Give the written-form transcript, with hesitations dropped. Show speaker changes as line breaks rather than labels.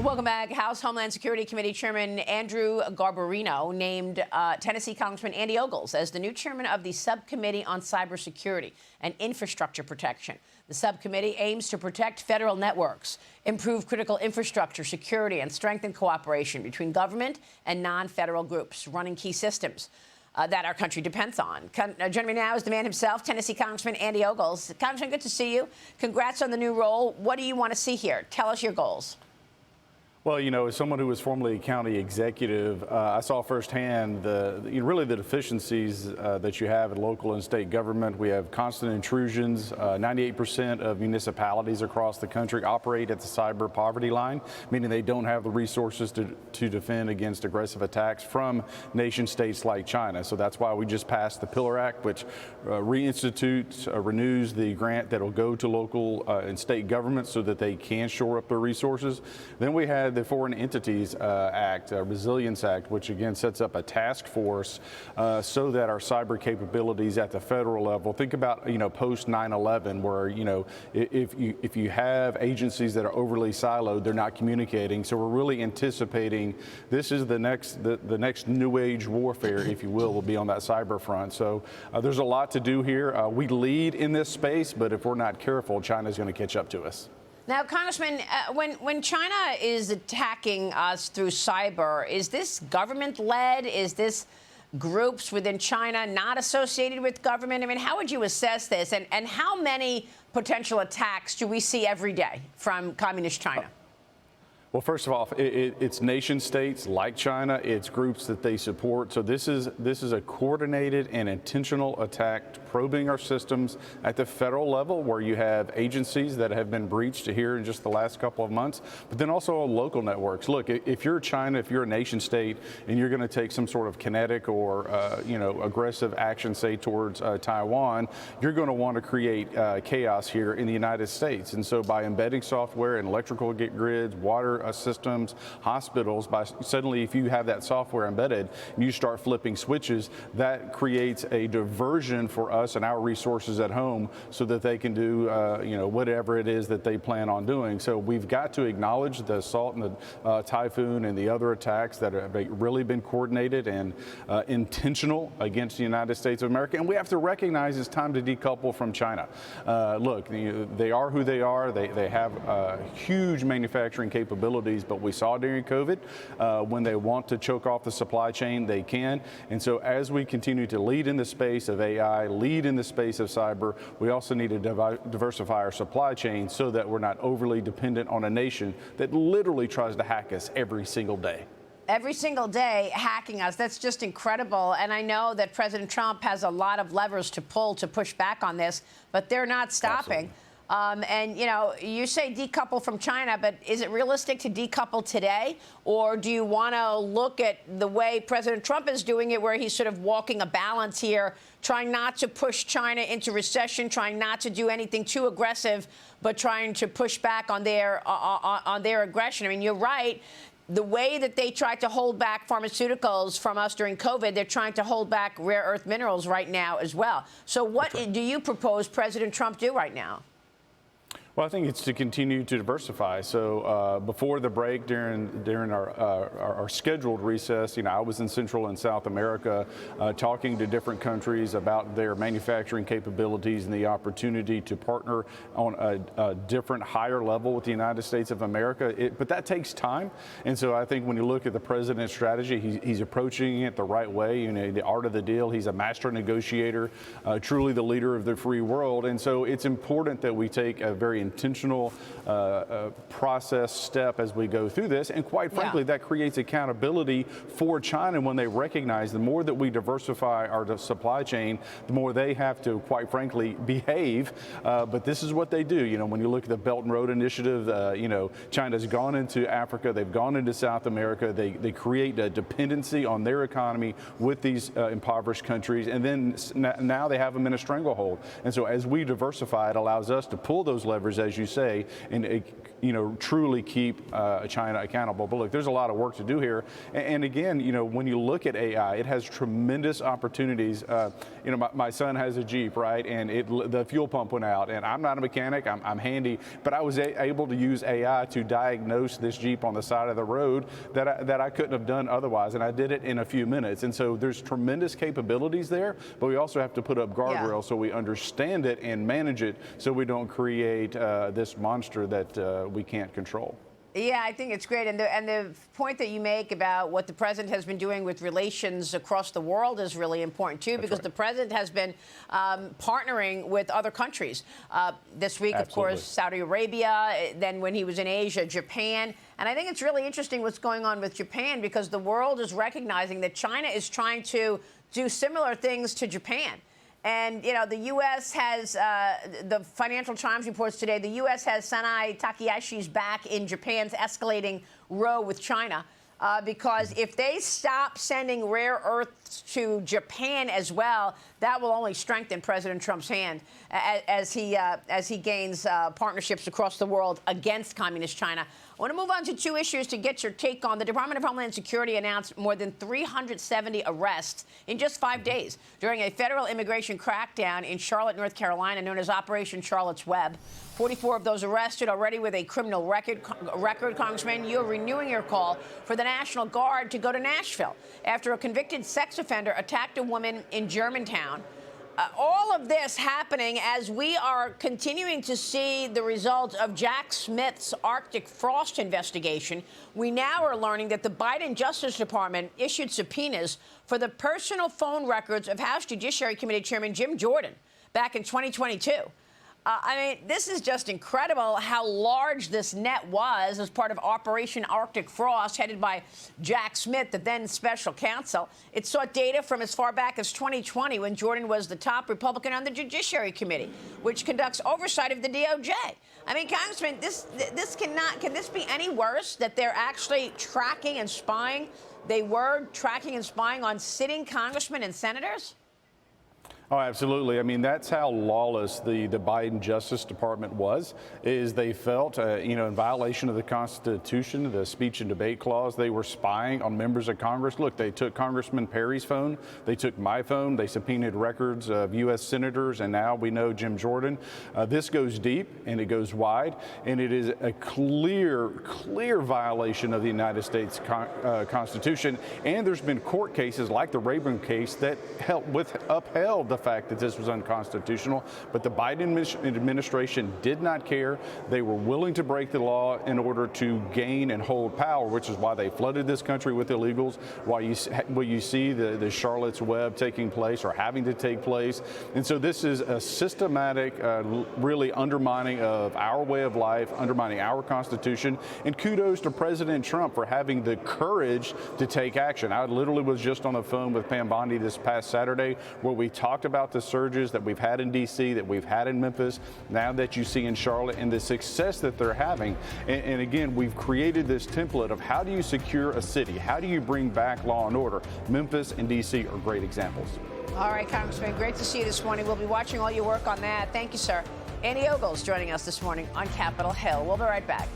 Welcome back. House Homeland Security Committee Chairman Andrew Garbarino named Tennessee Congressman Andy Ogles as the new chairman of the Subcommittee on Cybersecurity and Infrastructure Protection. The subcommittee aims to protect federal networks, improve critical infrastructure security, and strengthen cooperation between government and non-federal groups running key systems that our country depends on. Joining me now is the man himself, Tennessee Congressman Andy Ogles. Congressman, good to see you. Congrats on the new role. What do you want to see here? Tell us your goals.
Well, you know, as someone who was formerly a county executive, I saw firsthand really the deficiencies that you have in local and state government. We have constant intrusions. 98% of municipalities across the country operate at the cyber poverty line, meaning they don't have the resources to defend against aggressive attacks from nation states like China. So that's why we just passed the Pillar Act, which reinstitutes, renews the grant that will go to local and state governments so that they can shore up their resources. Then we had the Foreign Entities Act, Resilience Act, which again sets up a task force so that our cyber capabilities at the federal level, think about, post 9/11, where, if you have agencies that are overly siloed, they're not communicating. So we're really anticipating this is the next new age warfare, if you will be on that cyber front. So there's a lot to do here. We lead in this space, but if we're not careful, China's going to catch up to us.
Now, Congressman, when China is attacking us through cyber, is this government-led? Is this groups within China not associated with government? I mean, how would you assess this? And how many potential attacks do we see every day from communist China?
Well, first of all, it's nation states like China. It's groups that they support. So this is a coordinated and intentional attack probing our systems at the federal level, where you have agencies that have been breached here in just the last couple of months, but then also on local networks. Look, if you're China, if you're a nation state, and you're going to take some sort of kinetic or aggressive action, say towards Taiwan, you're going to want to create chaos here in the United States. And so by embedding software in electrical grids, water systems, hospitals, suddenly if you have that software embedded and you start flipping switches, that creates a diversion for us and our resources at home so that they can do whatever it is that they plan on doing. So we've got to acknowledge the assault and the Typhoon and the other attacks that have really been coordinated and intentional against the United States of America, and we have to recognize it's time to decouple from China. Look, they are who they are. They have huge manufacturing capabilities, but we saw during COVID when they want to choke off the supply chain, they can. And so as we continue to lead in the space of AI, lead in the space of cyber, we also need to diversify our supply chain so that we're not overly dependent on a nation that literally tries to hack us every single day.
Every single day hacking us. That's just incredible. And I know that President Trump has a lot of levers to pull to push back on this, but they're not stopping. Absolutely. You say decouple from China, but is it realistic to decouple today? Or do you want to look at the way President Trump is doing it, where he's sort of walking a balance here, trying not to push China into recession, trying not to do anything too aggressive, but trying to push back on their aggression? I mean, you're right. The way that they tried to hold back pharmaceuticals from us during COVID, they're trying to hold back rare earth minerals right now as well. So what do you propose President Trump do right now?
Well, I think it's to continue to diversify. So before the break, during our scheduled recess, I was in Central and South America talking to different countries about their manufacturing capabilities and the opportunity to partner on a different, higher level with the United States of America. But that takes time. And so I think when you look at the president's strategy, he's approaching it the right way. The art of the deal. He's a master negotiator, truly the leader of the free world. And so it's important that we take a very intentional process step as we go through this. And quite frankly, that creates accountability for China when they recognize the more that we diversify our supply chain, the more they have to, quite frankly, behave. But this is what they do. When you look at the Belt and Road Initiative, China's gone into Africa, they've gone into South America, they create a dependency on their economy with these impoverished countries, and then now they have them in a stranglehold. And so as we diversify, it allows us to pull those levers, as you say, and truly keep China accountable. But look, there's a lot of work to do here. And again, when you look at AI, it has tremendous opportunities. My son has a Jeep, right? And the fuel pump went out. And I'm not a mechanic. I'm handy. But I was able to use AI to diagnose this Jeep on the side of the road that I couldn't have done otherwise. And I did it in a few minutes. And so there's tremendous capabilities there. But we also have to put up guardrails so we understand it and manage it so we don't create this monster that we can't control.
Yeah, I think it's great. And the point that you make about what the president has been doing with relations across the world is really important, too, because the president has been partnering with other countries. This week, of course, Saudi Arabia, then when he was in Asia, Japan. And I think it's really interesting what's going on with Japan, because the world is recognizing that China is trying to do similar things to Japan. And, the U.S. has, the Financial Times reports today, the U.S. has Sanai Takayashi's back in Japan's escalating row with China. Because if they stop sending rare earths to Japan as well, that will only strengthen President Trump's hand as he gains partnerships across the world against communist China. I want to move on to two issues to get your take on. The Department of Homeland Security announced more than 370 arrests in just 5 days during a federal immigration crackdown in Charlotte, North Carolina, known as Operation Charlotte's Web. 44 of those arrested already with a criminal record. Congressman, you're renewing your call for the National Guard to go to Nashville after a convicted sex offender attacked a woman in Germantown. All of this happening as we are continuing to see the results of Jack Smith's Arctic frost investigation. We now are learning that the Biden Justice Department issued subpoenas for the personal phone records of House Judiciary Committee Chairman Jim Jordan back in 2022. This is just incredible how large this net was as part of Operation Arctic Frost, headed by Jack Smith, the then special counsel. It sought data from as far back as 2020, when Jordan was the top Republican on the Judiciary Committee, which conducts oversight of the DOJ. Congressman, can this be any worse, that they're actually tracking and spying? They were tracking and spying on sitting congressmen and senators?
Oh, absolutely. That's how lawless the Biden Justice Department was, is they felt, in violation of the Constitution, the speech and debate clause, they were spying on members of Congress. Look, they took Congressman Perry's phone. They took my phone. They subpoenaed records of U.S. senators, and now we know Jim Jordan. This goes deep and it goes wide, and it is a clear violation of the United States Constitution. And there's been court cases like the Rayburn case that upheld the fact that this was unconstitutional, but the Biden administration did not care. They were willing to break the law in order to gain and hold power, which is why they flooded this country with illegals, why you see the Charlotte's Web taking place or having to take place. And so this is a systematic, really undermining of our way of life, undermining our Constitution. And kudos to President Trump for having the courage to take action. I literally was just on the phone with Pam Bondi this past Saturday, where we talked about the surges that we've had in D.C., that we've had in Memphis, now that you see in Charlotte, and the success that they're having. And again, we've created this template of how do you secure a city? How do you bring back law and order? Memphis and D.C. are great examples.
All right, Congressman, great to see you this morning. We'll be watching all your work on that. Thank you, sir. Andy Ogles joining us this morning on Capitol Hill. We'll be right back.